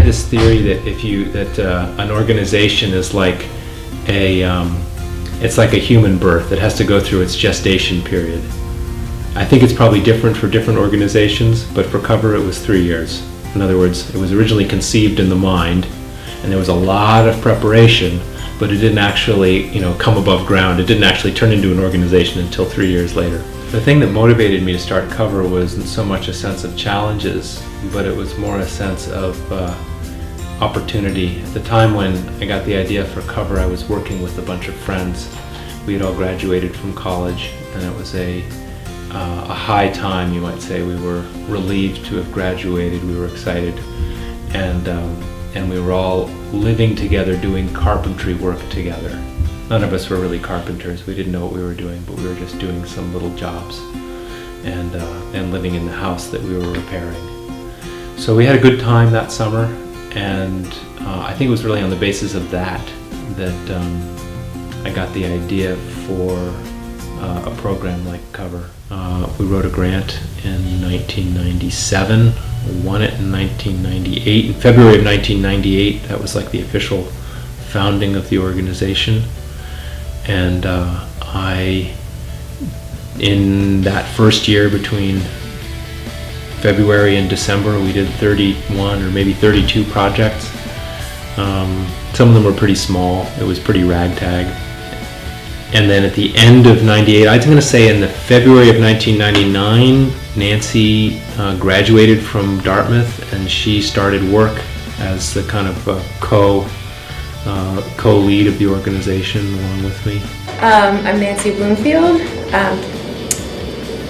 this theory that an organization is like it's like a human birth. It has to go through its gestation period. I think it's probably different for different organizations, but for Cover it was 3 years. In other words, it was originally conceived in the mind, and there was a lot of preparation, but it didn't actually, come above ground. It didn't actually turn into an organization until 3 years later. The thing that motivated me to start Cover wasn't so much a sense of challenges, but it was more a sense of opportunity. At the time when I got the idea for Cover, I was working with a bunch of friends. We had all graduated from college, and it was a high time, you might say. We were relieved to have graduated. We were excited, and we were all living together, doing carpentry work together. None of us were really carpenters. We didn't know what we were doing, but we were just doing some little jobs and living in the house that we were repairing. So we had a good time that summer, and I think it was really on the basis of that I got the idea for a program like Cover. We wrote a grant in 1997, won it in 1998. In February of 1998, that was like the official founding of the organization. And in that first year, between February and December, we did 31 or maybe 32 projects. Some of them were pretty small. It was pretty ragtag. And then at the end of 98, I was going to say in the February of 1999, Nancy graduated from Dartmouth, and she started work as the kind of co-lead of the organization along with me. I'm Nancy Bloomfield.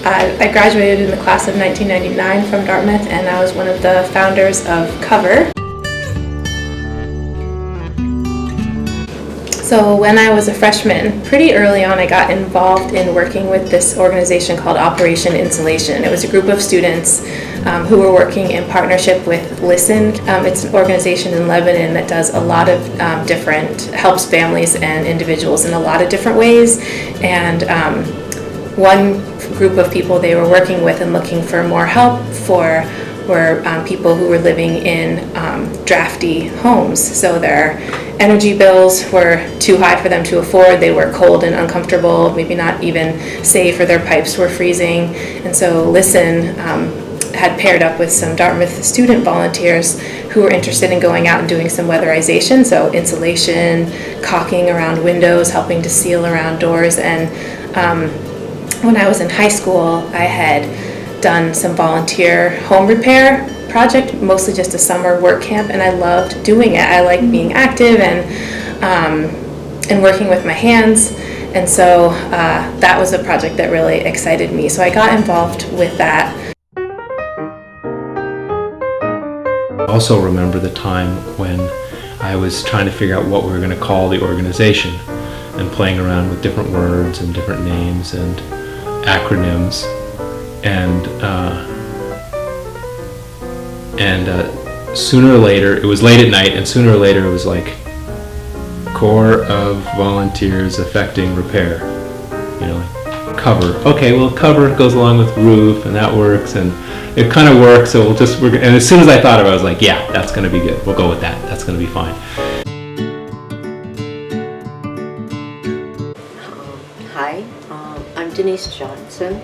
I graduated in the class of 1999 from Dartmouth, and I was one of the founders of Cover. So when I was a freshman, pretty early on, I got involved in working with this organization called Operation Insulation. It was a group of students who were working in partnership with Listen. It's an organization in Lebanon that does a lot of helps families and individuals in a lot of different ways. And one group of people they were working with and looking for more help for were people who were living in drafty homes. So their energy bills were too high for them to afford. They were cold and uncomfortable, maybe not even safe, or their pipes were freezing. And so Listen had paired up with some Dartmouth student volunteers who were interested in going out and doing some weatherization, so insulation, caulking around windows, helping to seal around doors. And when I was in high school, I had done some volunteer home repair project, mostly just a summer work camp, and I loved doing it. I like being active and working with my hands, and so that was a project that really excited me. So I got involved with that. I also remember the time when I was trying to figure out what we were going to call the organization and playing around with different words and different names and acronyms. And sooner or later, it was late at night, and sooner or later it was like Corps of Volunteers Affecting Repair, Cover. Okay, well, Cover goes along with roof, and that works, and it kind of works, so and as soon as I thought of it, I was like, yeah, that's going to be good. We'll go with that. That's going to be fine. Hi, I'm Denise Johnson.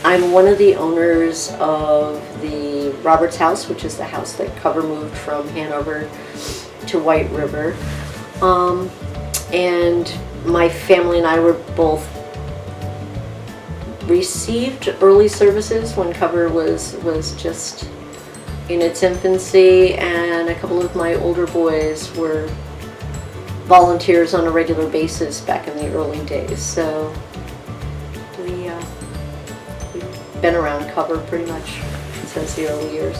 I'm one of the owners of the Roberts House, which is the house that Cover moved from Hanover to White River. And my family and I were both received early services when Cover was just in its infancy, and a couple of my older boys were volunteers on a regular basis back in the early days. So we've been around Cover pretty much since the early years.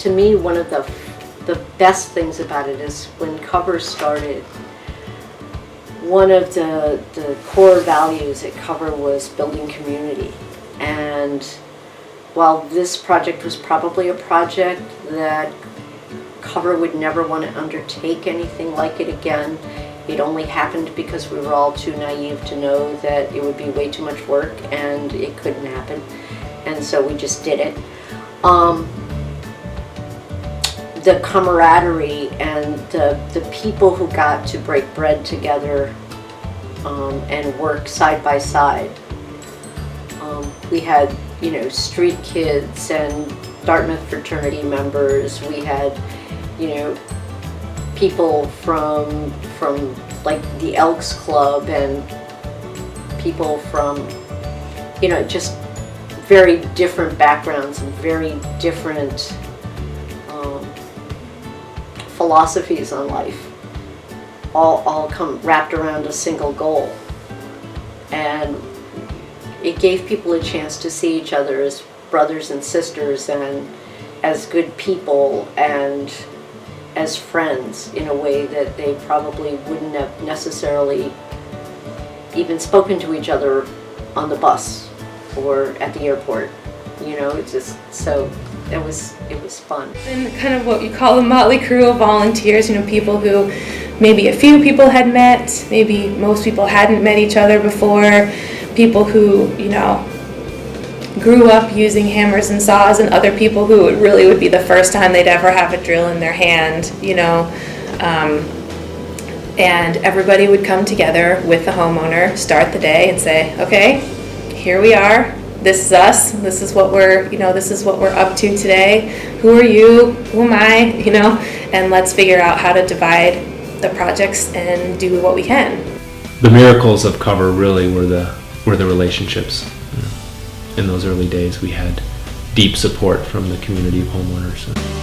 To me, one of the best things about it is when Cover started, one of the core values at Cover was building community. And while this project was probably a project that Cover would never want to undertake anything like it again, it only happened because we were all too naive to know that it would be way too much work and it couldn't happen. and so we just did it. The camaraderie and the people who got to break bread together and work side by side. We had, you know, street kids and Dartmouth fraternity members. We had, you know, people from like the Elks Club and people from, you know, just very different backgrounds and very different philosophies on life, all come wrapped around a single goal. And it gave people a chance to see each other as brothers and sisters and as good people and as friends in a way that they probably wouldn't have necessarily even spoken to each other on the bus or at the airport. You know, it's just so it was fun. And kind of what you call a motley crew of volunteers, you know, people who maybe a few people had met, maybe most people hadn't met each other before, people who, you know, grew up using hammers and saws, and other people who it really would be the first time they'd ever have a drill in their hand, you know. And everybody would come together with the homeowner, start the day and say, okay, here we are. This is us. This is what we're, you know, this is what we're up to today. Who are you? Who am I? You know, and let's figure out how to divide the projects and do what we can. The miracles of cover really were the relationships. In those early days, we had deep support from the community of homeowners.